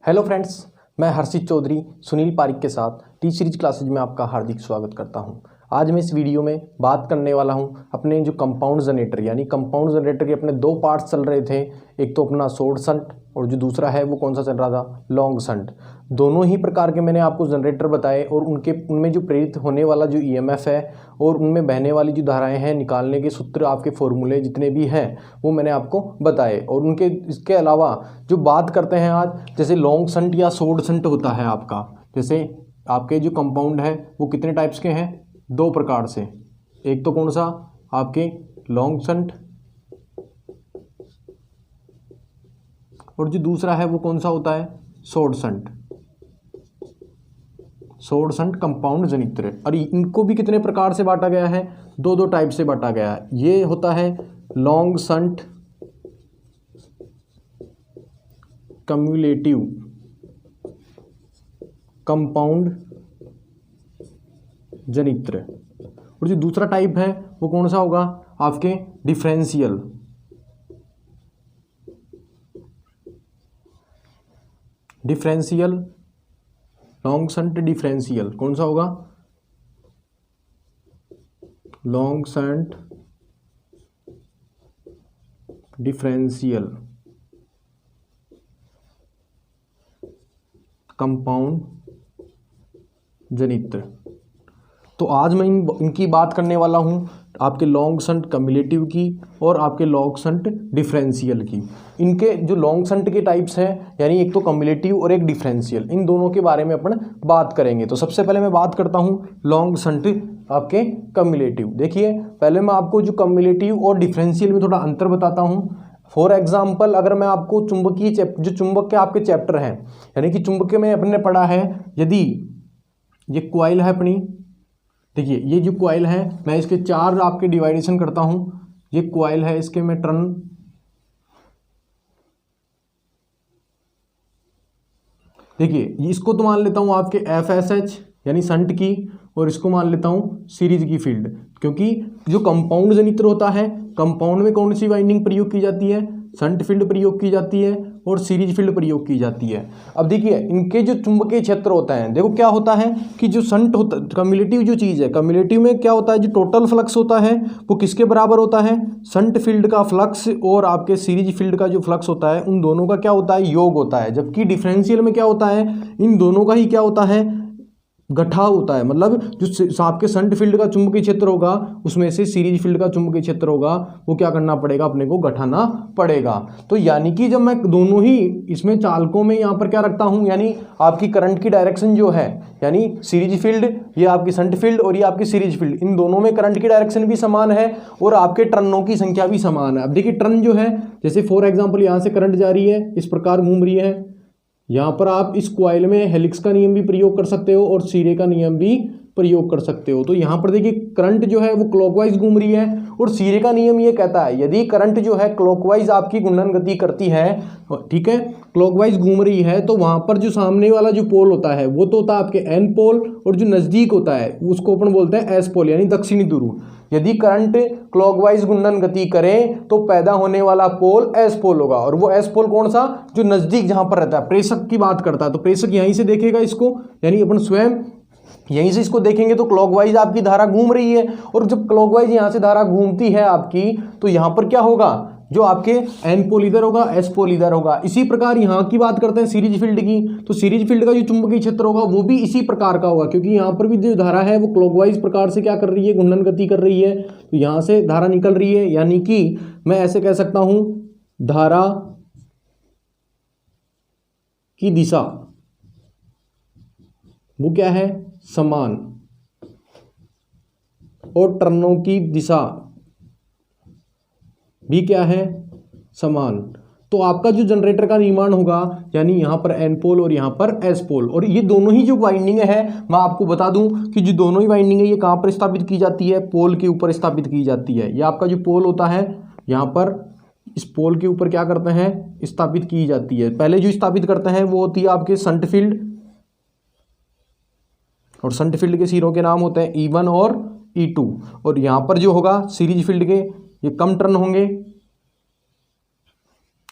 Hello friends, मैं हर्षित चौधरी सुनील पारिक के साथ टी सीरीज क्लासेज में आपका हार्दिक स्वागत करता हूं। आज मैं इस वीडियो में बात करने वाला हूं अपने जो कंपाउंड जनरेटर यानी कंपाउंड जनरेटर के अपने दो पार्ट्स चल रहे थे। एक तो अपना शॉर्ट शंट और जो दूसरा है वो कौन सा चल रहा था, लॉन्ग शंट। दोनों ही प्रकार के मैंने आपको जनरेटर बताए और उनमें जो प्रेरित होने वाला जो ईएमएफ है और उनमें बहने वाली जो धाराएं हैं, निकालने के सूत्र, आपके फॉर्मूले जितने भी हैं वो मैंने आपको बताए। और उनके इसके अलावा जो बात करते हैं आज, जैसे लॉन्ग शंट या शॉर्ट शंट होता है आपका, जैसे आपके जो कंपाउंड है वो कितने टाइप्स के हैं, दो प्रकार से। एक तो कौन सा, आपके लॉन्ग शंट, और जो दूसरा है वो कौन सा होता है, short shunt. Short shunt compound जनित्र, और इनको भी कितने प्रकार से बांटा गया है, दो दो टाइप से बांटा गया है। ये होता है लॉन्ग शंट कम्युलेटिव कंपाउंड जनित्र, और जो दूसरा टाइप है वो कौन सा होगा, आपके differential. Differential long shunt differential कौन सा होगा, लॉन्ग शंट डिफरेंशियल कंपाउंड जनित्र। तो आज मैं इनकी बात करने वाला हूँ, आपके लॉन्ग शंट कम्युलेटिव की और आपके लॉन्ग शंट डिफरेंशियल की। इनके जो लॉन्ग शंट के टाइप्स हैं, यानी एक तो कम्युलेटिव और एक डिफरेंशियल, इन दोनों के बारे में अपन बात करेंगे। तो सबसे पहले मैं बात करता हूँ लॉन्ग शंट आपके कम्युलेटिव। देखिए, पहले मैं आपको जो कम्युलेटिव और डिफरेंशियल में थोड़ा अंतर बताता हूँ। फॉर एग्जाम्पल, अगर मैं आपको चुंबकीय जो चुंबक के आपके चैप्टर हैं, यानी कि चुंबकीय में अपने पढ़ा है, यदि ये क्वाइल है अपनी, देखिए ये जो क्वाइल है, मैं इसके चार आपके डिवाइडेशन करता हूं। ये क्वाइल है, इसके मैं टर्न, देखिए इसको तो मान लेता हूं आपके FSH यानी शंट की, और इसको मान लेता हूं सीरीज की फील्ड। क्योंकि जो कंपाउंड जनित्र होता है, कंपाउंड में कौन सी वाइंडिंग प्रयोग की जाती है, शंट फील्ड प्रयोग की जाती है और सीरीज फील्ड प्रयोग की जाती है। अब देखिए इनके जो चुंबकीय क्षेत्र होता है, देखो क्या होता है कि जो शंट होता, कम्युलेटिव जो चीज़ है, कम्युलेटिव में क्या होता है, जो टोटल फ्लक्स होता है वो किसके बराबर होता है, शंट फील्ड का फ्लक्स और आपके सीरीज फील्ड का जो फ्लक्स होता है, उन दोनों का क्या होता है, योग होता है। जबकि डिफरेंशियल में क्या होता है, इन दोनों का ही क्या होता है, घटाव होता है। मतलब जो आपके शंट फील्ड का चुंबकीय क्षेत्र होगा, उसमें से सीरीज फील्ड का चुंबकीय क्षेत्र होगा, वो क्या करना पड़ेगा, अपने को घटाना पड़ेगा। तो यानी कि जब मैं दोनों ही इसमें चालकों में यहाँ पर क्या रखता हूँ, यानी आपकी करंट की डायरेक्शन जो है, यानी सीरीज फील्ड, ये आपकी शंट फील्ड और ये आपकी सीरीज फील्ड, इन दोनों में करंट की डायरेक्शन भी समान है और आपके टर्नों की संख्या भी समान है। अब देखिए टर्न जो है, जैसे फॉर एग्जाम्पल यहाँ से करंट जा रही है, इस प्रकार घूम रही है, यहाँ पर आप इस क्वाइल में हेलिक्स का नियम भी प्रयोग कर सकते हो और सीरे का नियम भी प्रयोग कर सकते हो। तो यहाँ पर देखिए करंट जो है वो क्लॉकवाइज घूम रही है, और सीरे का नियम ये कहता है यदि करंट जो है क्लॉकवाइज आपकी घूर्णन गति करती है, ठीक है, क्लॉकवाइज घूम रही है, तो वहां पर जो सामने वाला जो पोल होता है वो तो होता है आपके एन पोल, और जो नजदीक होता है उसको अपन बोलते हैं एस पोल, यानी दक्षिणी ध्रुव। यदि करंट क्लॉकवाइज घूर्णन गति करे तो पैदा होने वाला पोल एस पोल होगा, और वो एस पोल कौन सा, जो नजदीक जहां पर रहता है, प्रेषक की बात करता है। तो प्रेषक यहीं से देखेगा इसको, यानी अपन स्वयं यहीं से इसको देखेंगे तो क्लॉकवाइज आपकी धारा घूम रही है, और जब क्लॉकवाइज यहां से धारा घूमती है आपकी, तो यहां पर क्या होगा, जो आपके एन पोल इधर होगा, एस पोल इधर होगा। इसी प्रकार यहां की बात करते हैं सीरीज फील्ड की, तो सीरीज फील्ड का जो चुंबकीय क्षेत्र होगा वो भी इसी प्रकार का होगा, क्योंकि यहां पर भी जो धारा है वो क्लॉकवाइज प्रकार से क्या कर रही है, घूर्णन गति कर रही है, तो यहां से धारा निकल रही है। यानी कि मैं ऐसे कह सकता हूं, धारा की दिशा वो क्या है, समान, और टर्नों की दिशा भी क्या है, समान। तो आपका जो जनरेटर का निर्माण होगा, यानी यहां पर एन पोल और यहां पर एस पोल, और ये दोनों ही जो वाइंडिंग है, मैं आपको बता दूं कि जो दोनों ही वाइंडिंग है ये कहां पर स्थापित की जाती है, पोल के ऊपर स्थापित की जाती है। ये आपका जो पोल होता है, यहां पर इस पोल के ऊपर क्या करते हैं, स्थापित की जाती है। पहले जो स्थापित करते हैं वो होती है आपके शंट फील्ड, और शंट फील्ड के सिरों के नाम होते हैं E1 और E2, और यहां पर जो होगा सीरीज फील्ड के ये कम टर्न होंगे,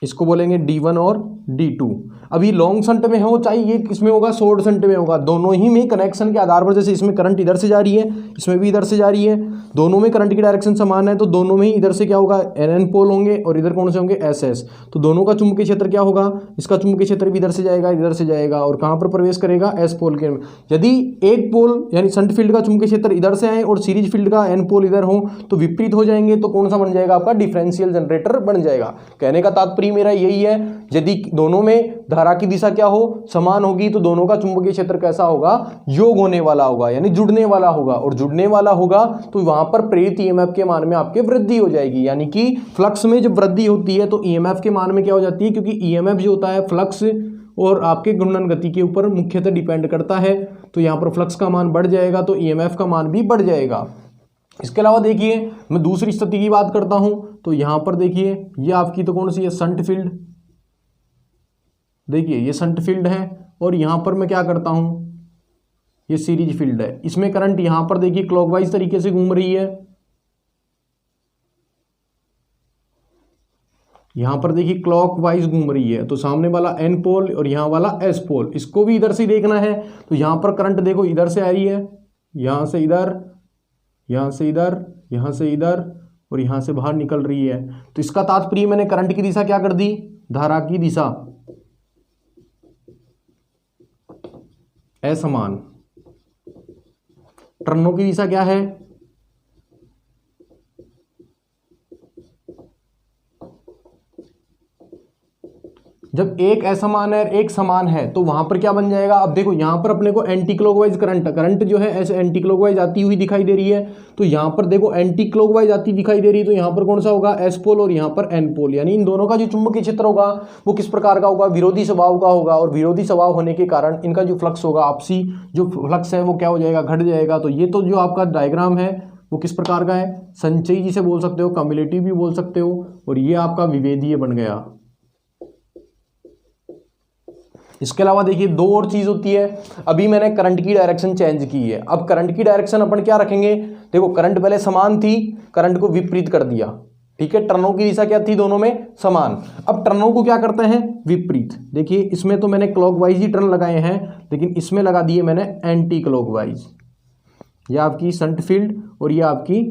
इसको बोलेंगे D1 और D2। अभी लॉन्ग शंट में हो चाहे ये किसमें होगा, शॉर्ट शंट में होगा, दोनों ही में कनेक्शन के आधार पर, जैसे इसमें करंट इधर से जा रही है, इसमें भी इधर से जा रही है, दोनों में करंट की डायरेक्शन समान है, तो दोनों में ही इधर से क्या होगा, एन पोल होंगे और इधर कौन से होंगे, एस। तो दोनों का चुंबकीय क्षेत्र क्या होगा, इसका चुंबकीय क्षेत्र भी इधर से जाएगा, इधर से जाएगा और कहाँ पर प्रवेश करेगा, एस पोल के। यदि एक पोल यानी शंट फील्ड का चुंबकीय क्षेत्र इधर से आए और सीरीज फील्ड का एन पोल इधर हो तो विपरीत हो जाएंगे, तो कौन सा बन जाएगा, आपका डिफरेंशियल जनरेटर बन जाएगा। कहने का तात्पर्य मेरा यही है, यदि दोनों में धारा की दिशा क्या हो, समान होगी, तो दोनों का चुंबकीय क्षेत्र कैसा होगा, योग होने वाला होगा, यानी जुड़ने वाला होगा, और जुड़ने वाला होगा तो वहां पर प्रेरित ईएमएफ के मान में आपके वृद्धि हो जाएगी। यानी कि फ्लक्स में जब वृद्धि होती है तो ईएमएफ के मान में क्या हो जाती है, क्योंकि ईएमएफ जो होता है फ्लक्स और आपके घूर्णन गति के ऊपर मुख्यतः डिपेंड करता है, तो यहाँ पर फ्लक्स का मान बढ़ जाएगा तो ईएमएफ का मान भी बढ़ जाएगा। इसके अलावा देखिए मैं दूसरी स्थिति की बात करता हूं, तो यहां पर देखिए ये आपकी तो कौन सी है, शंट फील्ड। देखिए ये शंट फील्ड है और यहां पर मैं क्या करता हूं, ये सीरीज फील्ड है। इसमें करंट यहां पर देखिए क्लॉकवाइज तरीके से घूम रही है, यहां पर देखिए क्लॉकवाइज घूम रही है, तो सामने वाला एन पोल और यहां वाला एस पोल, इसको भी इधर से देखना है। तो यहां पर करंट देखो इधर से आ रही है, यहां से इधर, यहां से इधर, यहां से इधर और यहां से बाहर निकल रही है। तो इसका तात्पर्य मैंने करंट की दिशा क्या कर दी, धारा की दिशा असमान। टर्नों की दिशा क्या है, जब एक असमान है और एक समान है तो वहां पर क्या बन जाएगा। अब देखो यहां पर अपने को एंटी क्लॉकवाइज करंट जो है ऐसे एंटी क्लॉकवाइज आती हुई दिखाई दे रही है, तो यहां पर देखो एंटी क्लॉकवाइज आती दिखाई दे रही है, तो यहां पर कौन सा होगा, एस पोल और यहां पर एन पोल। यानी इन दोनों का जो चुंबकीय क्षेत्र होगा वो किस प्रकार का होगा, विरोधी स्वभाव का होगा, और विरोधी स्वभाव होने के कारण इनका जो फ्लक्स होगा, आपसी जो फ्लक्स है वो क्या हो जाएगा, घट जाएगा। तो ये तो जो आपका डायग्राम है वो किस प्रकार का है, संचयी जिसे बोल सकते हो, कम्युलेटिव भी बोल सकते हो, और ये आपका विभेदीय बन गया। इसके अलावा देखिए दो और चीज होती है, अभी मैंने करंट की डायरेक्शन चेंज की है। अब करंट की डायरेक्शन अपन क्या रखेंगे, देखो करंट पहले समान थी, करंट को विपरीत कर दिया, ठीक है। टर्नों की दिशा क्या थी, दोनों में समान। अब टर्नों को क्या करते हैं, विपरीत। देखिए इसमें तो मैंने क्लॉकवाइज ही टर्न लगाए हैं, लेकिन इसमें लगा दिए मैंने एंटी क्लॉकवाइज। ये आपकी शंट फील्ड और ये आपकी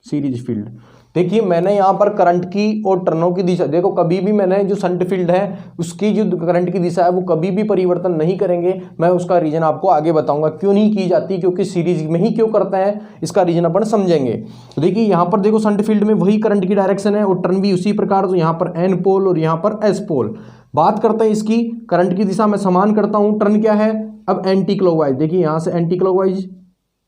सीरीज फील्ड। देखिए मैंने यहाँ पर करंट की और टर्नों की दिशा, देखो कभी भी मैंने जो शंट फील्ड है उसकी जो करंट की दिशा है वो कभी भी परिवर्तन नहीं करेंगे। मैं उसका रीजन आपको आगे बताऊंगा क्यों नहीं की जाती, क्योंकि सीरीज में ही क्यों करते हैं, इसका रीजन अपन समझेंगे। तो देखिए यहाँ पर देखो शंट फील्ड में वही करंट की डायरेक्शन है और टर्न भी उसी प्रकार, तो यहाँ पर एन पोल और यहाँ पर एस पोल। बात करते हैं इसकी, करंट की दिशा मैं समान करता हूँ, टर्न क्या है, अब एंटी क्लॉकवाइज। देखिए यहाँ से एंटी क्लॉकवाइज,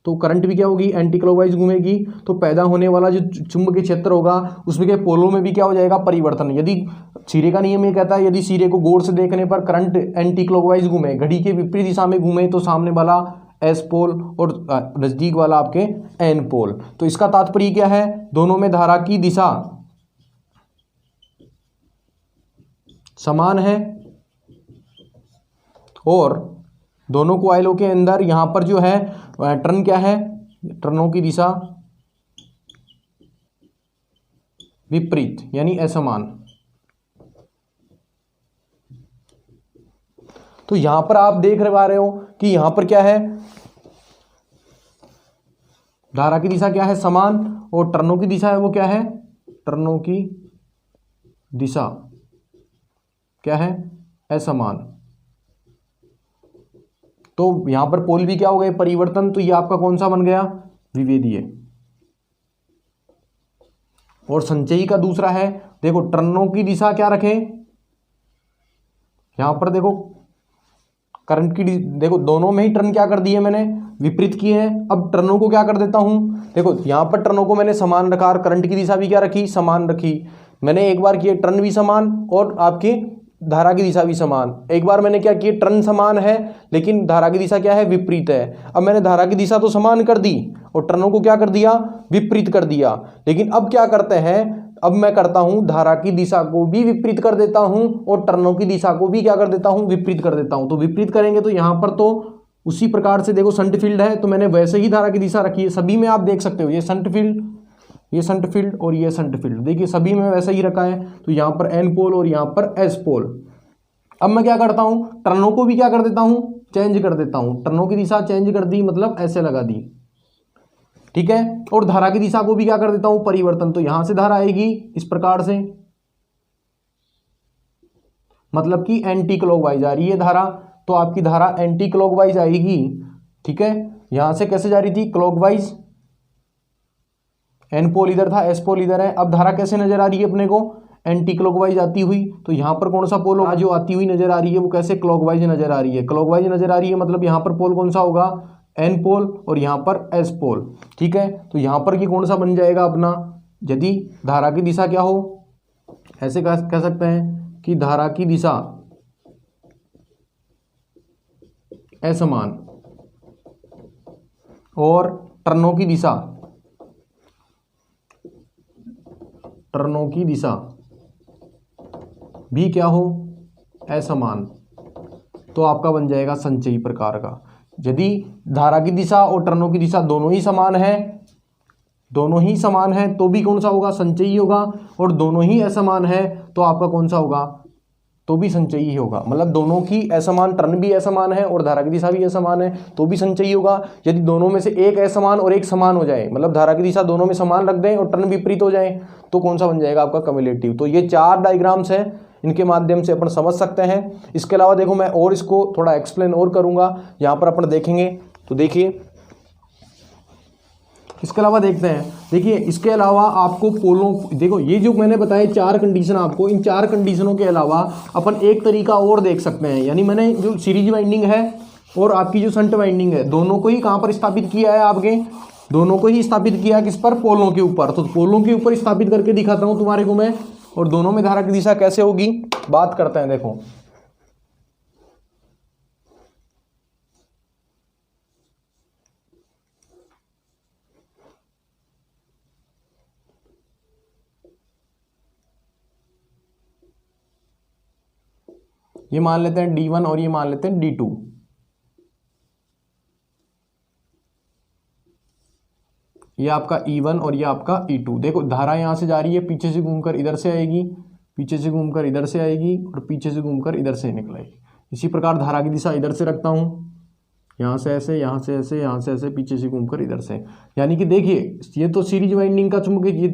तो करंट भी क्या होगी, एंटी क्लॉकवाइज घूमेगी, तो पैदा होने वाला जो चुंबकीय क्षेत्र होगा उसमें क्या पोलों में भी क्या हो जाएगा, परिवर्तन। यदि सिरे का नियम ये कहता है, यदि सिरे को गौर से देखने पर करंट एंटी क्लॉकवाइज घूमे, घड़ी के विपरीत दिशा में घूमे, तो सामने वाला एस पोल और नजदीक वाला आपके एन पोल। तो इसका तात्पर्य क्या है, दोनों में धारा की दिशा समान है और दोनों कॉइलों के अंदर यहां पर जो है टर्न क्या है, टर्नों की दिशा विपरीत यानी असमान। तो यहां पर आप देख पा रहे हो कि यहां पर क्या है, धारा की दिशा क्या है, समान, और टर्नों की दिशा है वो क्या है, टर्नों की दिशा क्या है, असमान। तो यहां पर पोल भी क्या हो गए, परिवर्तन। तो ये आपका कौन सा बन गया, विभेदीय। और संचयी का दूसरा है, देखो टर्नों की दिशा क्या रखें, यहां पर देखो करंट की, देखो दोनों में ही टर्न क्या कर दिए मैंने, विपरीत किए हैं। अब टर्नों को क्या कर देता हूं, देखो यहां पर टर्नों को मैंने समान रखा और करंट की दिशा भी क्या रखी, समान रखी। मैंने एक बार किए टर्न भी समान और आपकी धारा की दिशा भी समान। एक बार मैंने क्या किया, टर्न समान है लेकिन धारा की दिशा क्या है, विपरीत है। अब मैंने धारा की दिशा तो समान कर दी और टर्नों को क्या कर दिया, विपरीत कर दिया। लेकिन अब क्या करते हैं, अब मैं करता हूं धारा की दिशा को भी विपरीत कर देता हूं और टर्नों की दिशा को भी क्या कर देता हूं, विपरीत कर देता हूं। तो विपरीत करेंगे तो यहां पर तो उसी प्रकार से देखो शंट फील्ड है, तो मैंने वैसे ही धारा की दिशा रखी है। सभी में आप देख सकते हो, ये शंट फील्ड, ये शंट फील्ड और ये शंट फील्ड, देखिए सभी में वैसा ही रखा है। तो यहां पर एन पोल और यहां पर एस पोल। अब मैं क्या करता हूँ, टर्नों को भी क्या कर देता हूँ, चेंज कर देता हूँ। टर्नों की दिशा चेंज कर दी, मतलब ऐसे लगा दी, ठीक है। और धारा की दिशा को भी क्या कर देता हूँ, परिवर्तन। तो यहां से धारा आएगी इस प्रकार से, मतलब कि एंटी क्लॉकवाइज आ रही है धारा, तो आपकी धारा एंटी क्लॉकवाइज आएगी, ठीक है। यहां से कैसे जा रही थी, क्लॉकवाइज, एन पोल इधर था, एस पोल इधर है। अब धारा कैसे नजर आ रही है अपने को, एंटी क्लॉकवाइज आती हुई। तो यहां पर कौन सा पोल जो आती हुई नजर आ रही है वो कैसे, क्लॉकवाइज नजर आ रही है। क्लॉकवाइज नजर आ रही है मतलब यहां पर पोल कौन सा होगा, एन पोल, और यहां पर एस पोल, ठीक है। तो यहां पर ये कौन सा बन जाएगा अपना, यदि धारा की दिशा क्या हो, ऐसे कह सकते हैं कि धारा की दिशा असमान और टर्नों की दिशा भी क्या हो, असमान, तो आपका बन जाएगा संचयी प्रकार का। यदि धारा की दिशा और टर्नों की दिशा दोनों ही समान है तो भी कौन सा होगा, संचयी होगा। और दोनों ही असमान है तो आपका कौन सा होगा, तो भी संचयी ही होगा। मतलब दोनों की असमान, टर्न भी असमान है और धारा की दिशा भी असमान है तो भी संचयी होगा। यदि दोनों में से एक असमान और एक समान हो जाए, मतलब धारा की दिशा दोनों में समान रख दें और टर्न विपरीत हो जाए, तो कौन सा बन जाएगा आपका, कम्युलेटिव। तो ये 4 डायग्राम्स हैं, इनके माध्यम से अपन समझ सकते हैं। इसके अलावा देखो मैं और इसको थोड़ा एक्सप्लेन और करूंगा, यहाँ पर अपन देखेंगे। तो देखिए इसके अलावा देखते हैं, देखिए इसके अलावा आपको पोलों, देखो ये जो मैंने बताया 4 कंडीशन आपको, इन 4 कंडीशनों के अलावा अपन एक तरीका और देख सकते हैं। यानी मैंने जो सीरीज वाइंडिंग है और आपकी जो शंट वाइंडिंग है, दोनों को ही कहाँ पर स्थापित किया है, आपके दोनों को ही स्थापित किया किस पर, पोलों के ऊपर। तो पोलों के ऊपर स्थापित करके दिखाता हूँ तुम्हारे को मैं, और दोनों में धारा की दिशा कैसे होगी बात करते हैं। देखो ये मान लेते हैं D1 और ये मान लेते हैं D2। ये आपका E1 और ये आपका E2। देखो धारा यहां से जा रही है, पीछे से घूमकर इधर से आएगी, पीछे से घूमकर इधर से आएगी और पीछे से घूमकर इधर से निकलेगी। इसी प्रकार धारा की दिशा इधर से रखता हूं, यहाँ से ऐसे, यहाँ से ऐसे, यहाँ से ऐसे, पीछे से घूमकर इधर से। यानी कि देखिए ये तो सीरीज वाइंडिंग का चुंबक, ये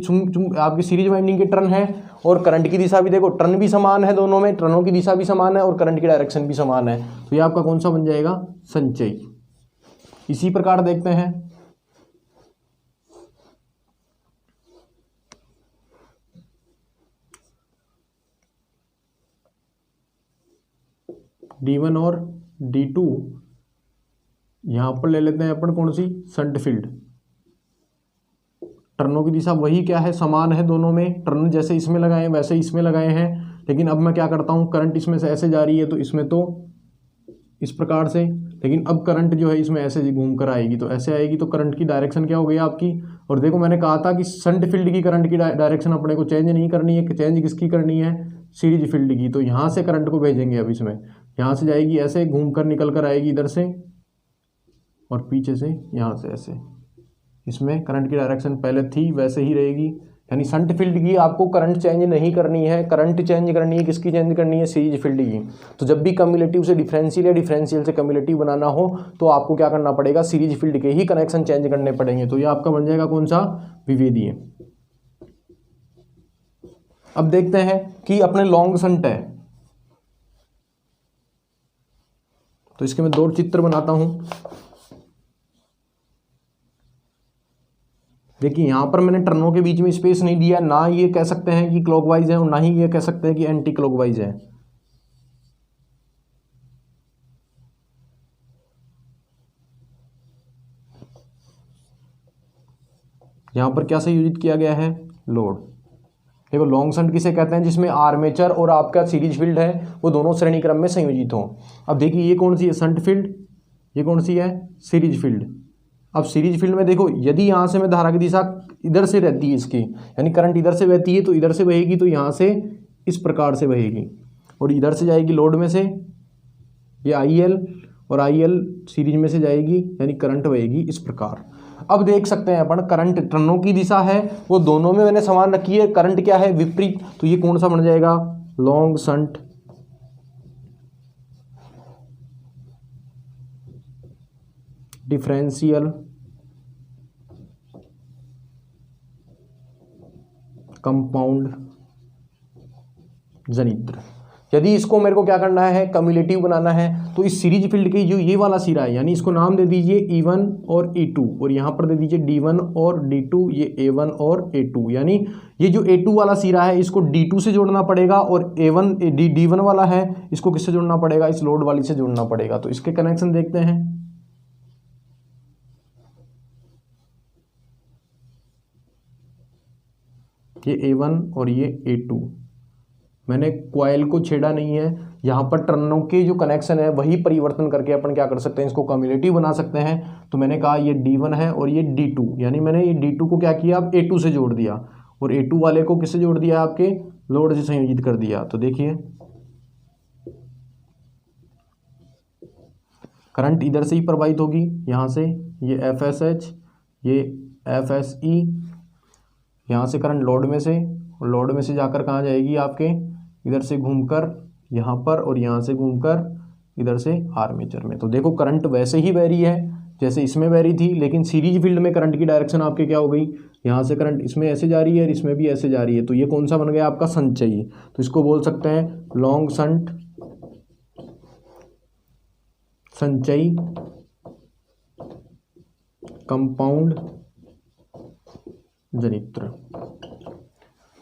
आपकी सीरीज वाइंडिंग के टर्न है। और करंट की दिशा भी देखो, टर्न भी समान है दोनों में, टर्नों की दिशा भी समान है और करंट की डायरेक्शन भी समान है। तो ये आपका कौन सा बन जाएगा, संचयी। इसी प्रकार देखते हैं D1 और D2, यहां पर ले लेते हैं अपन कौन सी, शंट फील्ड। टर्नों की दिशा वही क्या है, समान है दोनों में, टर्न जैसे इसमें लगाए वैसे इसमें लगाए हैं। लेकिन अब मैं क्या करता हूं, करंट इसमें से ऐसे जा रही है तो इसमें तो इस प्रकार से, लेकिन अब करंट जो है इसमें ऐसे घूम कर आएगी तो ऐसे आएगी। तो करंट की डायरेक्शन क्या हो गई आपकी। और देखो मैंने कहा था कि शंट फील्ड की करंट की डायरेक्शन अपने को चेंज नहीं करनी है, चेंज किसकी करनी है, सीरीज फील्ड की। तो यहाँ से करंट को भेजेंगे अब इसमें, यहाँ से जाएगी ऐसे, घूम कर निकल कर आएगी इधर से और पीछे से यहाँ से ऐसे। इसमें करंट की डायरेक्शन पहले थी वैसे ही रहेगी। यानी शंट फील्ड की आपको करंट चेंज नहीं करनी है, करंट चेंज करनी है किसकी, चेंज करनी है, सीरीज फील्ड की। तो जब भी कम्युलेटिव से डिफरेंशियल या डिफरेंशियल से कम्युलेटिव बनाना हो तो आपको क्या करना पड़ेगा, सीरीज फील्ड के ही कनेक्शन चेंज करने पड़ेंगे। तो ये आपका बन जाएगा कौन सा, विभेदीय। अब देखते हैं कि अपने लॉन्ग शंट है, तो इसके मैं 2 चित्र बनाता हूं। देखिए यहां पर मैंने टर्नों के बीच में स्पेस नहीं दिया, ना ये कह सकते हैं कि क्लॉकवाइज है और ना ही ये कह सकते हैं कि एंटी क्लॉकवाइज है। यहां पर क्या संयोजित किया गया है, लोड। देखो लॉन्ग शंट किसे कहते हैं, जिसमें आर्मेचर और आपका सीरीज फील्ड है वो दोनों श्रेणी क्रम में संयोजित हो। अब देखिए ये कौन सी है, शंट फील्ड, ये कौन सी है, सीरीज फील्ड। अब सीरीज फील्ड में देखो यदि यहाँ से मैं धारा की दिशा इधर से रहती है इसकी, यानी करंट इधर से बहती है तो इधर से बहेगी, तो यहाँ से इस प्रकार से बहेगी और इधर से जाएगी लोड में से ये IL, और IL सीरीज में से जाएगी यानी करंट बहेगी इस प्रकार। अब देख सकते हैं अपन, करंट टर्नों की दिशा है वो दोनों में मैंने समान रखी है, करंट क्या है, विपरीत। तो ये कौन सा बन जाएगा, लॉन्ग शंट डिफरेंशियल कंपाउंड जनित्र। यदि इसको मेरे को क्या करना है, कम्युलेटिव बनाना है, तो इस सीरीज फील्ड की जो ये वाला सिरा है, यानी इसको नाम दे दीजिए E1 और E2, और यहाँ पर दे दीजिए D1 और D2, ये A1 और A2, यानी ये जो A2 वाला सिरा है इसको D2 से जोड़ना पड़ेगा, और A1 D1 वाला है इसको किससे जोड़ना पड़ेगा, इस लोड वाली से जोड़ना पड़ेगा। तो इसके कनेक्शन देखते हैं। ये A1 और ये A2, मैंने कॉइल को छेड़ा नहीं है, यहाँ पर टर्नों के जो कनेक्शन है वही परिवर्तन करके अपन क्या कर सकते हैं, इसको कम्युलेटिव बना सकते हैं। तो मैंने कहा ये D1 है और ये D2, यानी मैंने ये D2 को क्या किया, अब A2 से जोड़ दिया, और A2 वाले को किससे जोड़ दिया, आपके लोड से संयोजित कर दिया। तो देखिए करंट इधर से ही प्रवाहित होगी, यहाँ से ये FSH, ये FSE, यहाँ से करंट लोड में से, और लोड में से जाकर कहाँ जाएगी, आपके इधर से घूमकर यहाँ पर, और यहाँ से घूमकर इधर से आर्मेचर में। तो देखो करंट वैसे ही वेरी है जैसे इसमें वेरी थी, लेकिन सीरीज फील्ड में करंट की डायरेक्शन आपके क्या हो गई, यहाँ से करंट इसमें ऐसे जा रही है और इसमें भी ऐसे जा रही है। तो ये कौन सा बन गया, आपका संचयी। तो इसको बोल सकते हैं लॉन्ग शंट संचयी कंपाउंड जनित्र।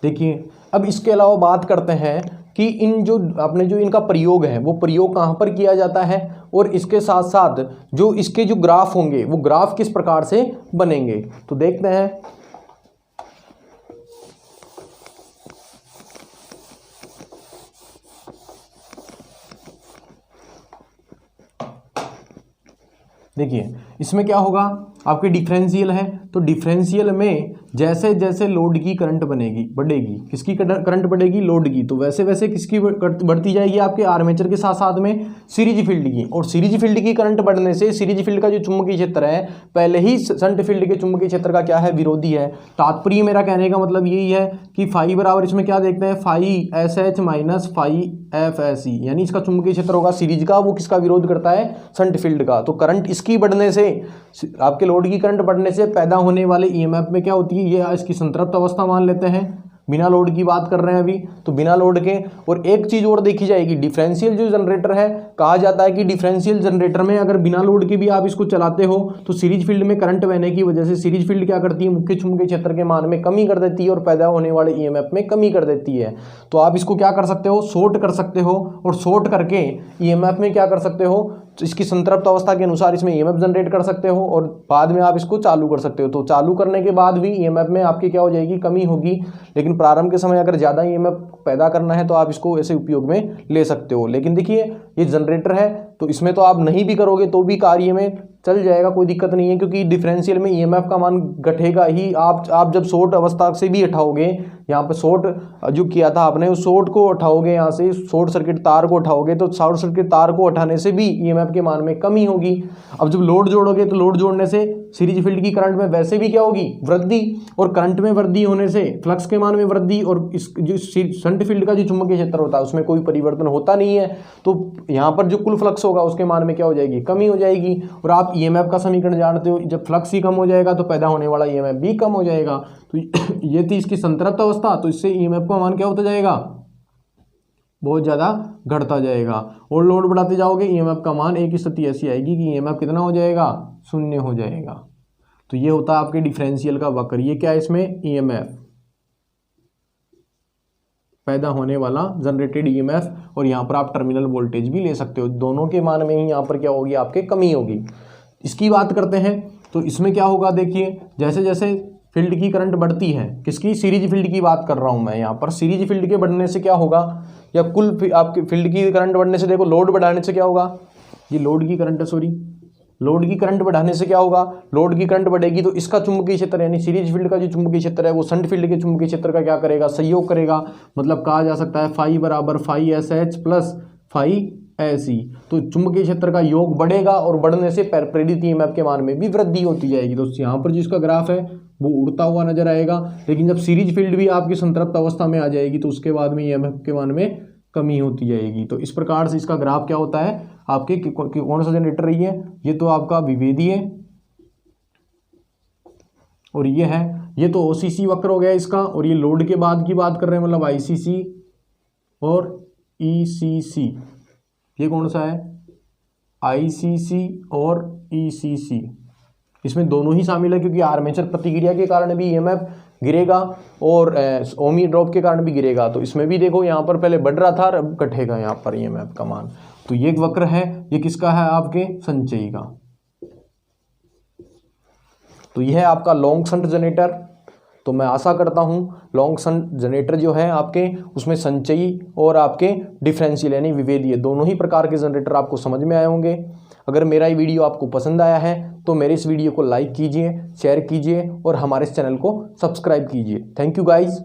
देखिए अब इसके अलावा बात करते हैं कि इन जो आपने जो इनका प्रयोग है वो प्रयोग कहाँ पर किया जाता है, और इसके साथ साथ जो इसके जो ग्राफ होंगे वो ग्राफ किस प्रकार से बनेंगे। तो देखते हैं। देखिए इसमें क्या होगा, आपके डिफरेंशियल है, तो डिफरेंशियल में जैसे जैसे लोड की करंट बढ़ेगी, किसकी करंट बढ़ेगी, लोड की, तो वैसे वैसे किसकी बढ़ती जाएगी, आपके आर्मेचर के साथ साथ में सीरीज फील्ड की। और सीरीज फील्ड की करंट बढ़ने से सीरीज फील्ड का जो चुंबकीय क्षेत्र है पहले ही शंट फील्ड के चुंबकीय क्षेत्र का क्या है, विरोधी है। तात्पर्य मेरा कहने का मतलब यही है कि फाई बराबर इसमें क्या देखते हैं, phi SH minus phi FSE, यानी इसका चुंबकीय क्षेत्र होगा सीरीज का, वो किसका विरोध करता है, शंट फील्ड का। तो करंट इसकी बढ़ने से, आपके लोड की करंट बढ़ने से पैदा होने वाले EMF में क्या होती है, ये इसकी संतृप्त अवस्था मान लेते हैं, बिना लोड की बात कर रहे हैं अभी, तो बिना लोड के। और एक चीज और देखी जाएगी, डिफरेंशियल जो जनरेटर है, कहा जाता है कि डिफरेंशियल जनरेटर में अगर बिना लोड के भी आप इसको चलाते हो तो सीरीज फील्ड में करंट बहने की वजह से सीरीज फील्ड क्या करती है, मुख्य चुंबकीय क्षेत्र के मान में कमी कर देती है और पैदा होने वाले EMF में कमी कर देती है। तो आप इसको क्या कर सकते हो, शॉर्ट कर सकते हो, और शॉर्ट करके EMF में क्या कर सकते हो, तो इसकी संतृप्त अवस्था के अनुसार इसमें EMF जनरेट कर सकते हो, और बाद में आप इसको चालू कर सकते हो। तो चालू करने के बाद भी EMF में आपकी क्या हो जाएगी, कमी होगी, लेकिन प्रारंभ के समय अगर ज़्यादा EMF पैदा करना है तो आप इसको ऐसे उपयोग में ले सकते हो। लेकिन देखिए ये जनरेटर है तो इसमें तो आप नहीं भी करोगे तो भी कार्य में चल जाएगा, कोई दिक्कत नहीं है, क्योंकि डिफरेंशियल में EMF का मान घटेगा ही। आप जब शॉर्ट अवस्था से भी हटाओगे, यहाँ पे शॉर्ट जो किया था आपने, उस शॉर्ट को उठाओगे, यहाँ से शॉर्ट सर्किट तार को उठाओगे, तो शॉर्ट सर्किट तार को उठाने से भी EMF के मान में कमी होगी। अब जब लोड जोड़ोगे तो लोड जोड़ने से सीरीज फील्ड की करंट में वैसे भी क्या होगी, वृद्धि, और करंट में वृद्धि होने से फ्लक्स के मान में वृद्धि, और इस जो शंट फील्ड का जो चुंबकीय क्षेत्र होता है उसमें कोई परिवर्तन होता नहीं है, तो यहाँ पर जो कुल फ्लक्स होगा उसके मान में क्या हो जाएगी, कमी हो जाएगी। और आप EMF का समीकरण जानते हो, जब फ्लक्स ही कम हो जाएगा तो पैदा होने वाला EMF भी कम हो जाएगा। तो ये थी इसकी संतृप्त अवस्था, तो इससे EMF का मान क्या होता जाएगा, बहुत ज़्यादा घटता जाएगा। और लोड बढ़ाते जाओगे EMF का मान, एक स्थिति ऐसी आएगी कि EMF कितना हो जाएगा, शून्य हो जाएगा। तो ये होता है आपके डिफरेंशियल का वक्र। ये क्या है, इसमें EMF पैदा होने वाला जनरेटेड EMF, और यहाँ पर आप टर्मिनल वोल्टेज भी ले सकते हो, दोनों के मान में ही यहाँ पर क्या होगी, आपके कमी होगी। इसकी बात करते हैं तो इसमें क्या होगा, देखिए जैसे जैसे फील्ड की करंट बढ़ती है, किसकी, सीरीज फील्ड की बात कर रहा हूँ मैं यहाँ पर। सीरीज फील्ड के बढ़ने से क्या होगा, या कुल आपके फील्ड की करंट बढ़ने से, देखो लोड बढ़ाने से क्या होगा, ये लोड की करंट है, सॉरी, लोड की करंट बढ़ाने से क्या होगा, लोड की करंट बढ़ेगी तो इसका चुंबकीय क्षेत्र यानी सीरीज फील्ड का जो चुंबकीय क्षेत्र है वो शंट फील्ड के चुंबकीय क्षेत्र का क्या करेगा, सहयोग करेगा। मतलब कहा जा सकता है फाई बराबर phi SH plus phi SE। तो चुंबकीय क्षेत्र का योग बढ़ेगा और बढ़ने से प्रेरित EMF के मान में भी वृद्धि होती जाएगी। तो यहाँ पर जो इसका ग्राफ है वो उड़ता हुआ नजर आएगा, लेकिन जब सीरीज फील्ड भी आपकी संतृप्त अवस्था में आ जाएगी तो उसके बाद में EMF के मान में कमी होती जाएगी। तो इस प्रकार से इसका ग्राफ क्या होता है आपके, कौन सा जनरेटर रही है, ये तो आपका विभेदी है, और ये है, ये तो ओसीसी वक्र हो गया इसका, और ये लोड के बाद की बात कर रहे हैं, मतलब आईसीसी और ईसीसी। ये कौन सा है? आईसीसी और ईसीसी। इसमें दोनों ही शामिल है, क्योंकि आर्मेचर प्रतिक्रिया के कारण भी ईएमएफ गिरेगा और ओमी ड्रॉप के कारण भी गिरेगा। तो इसमें भी देखो यहाँ पर पहले बढ़ रहा था और अब घटेगा यहाँ पर ईएमएफ का मान। तो ये एक वक्र है, ये किसका है? आपके संचयी का। तो यह है आपका लॉन्ग शंट जनरेटर। तो मैं आशा करता हूं लॉन्ग शंट जनरेटर जो है आपके, उसमें संचयी और आपके डिफरेंशियल यानी विभेदीय दोनों ही प्रकार के जनरेटर आपको समझ में आए होंगे। अगर मेरा ये वीडियो आपको पसंद आया है तो मेरे इस वीडियो को लाइक कीजिए, शेयर कीजिए और हमारे इस चैनल को सब्सक्राइब कीजिए। Thank you guys.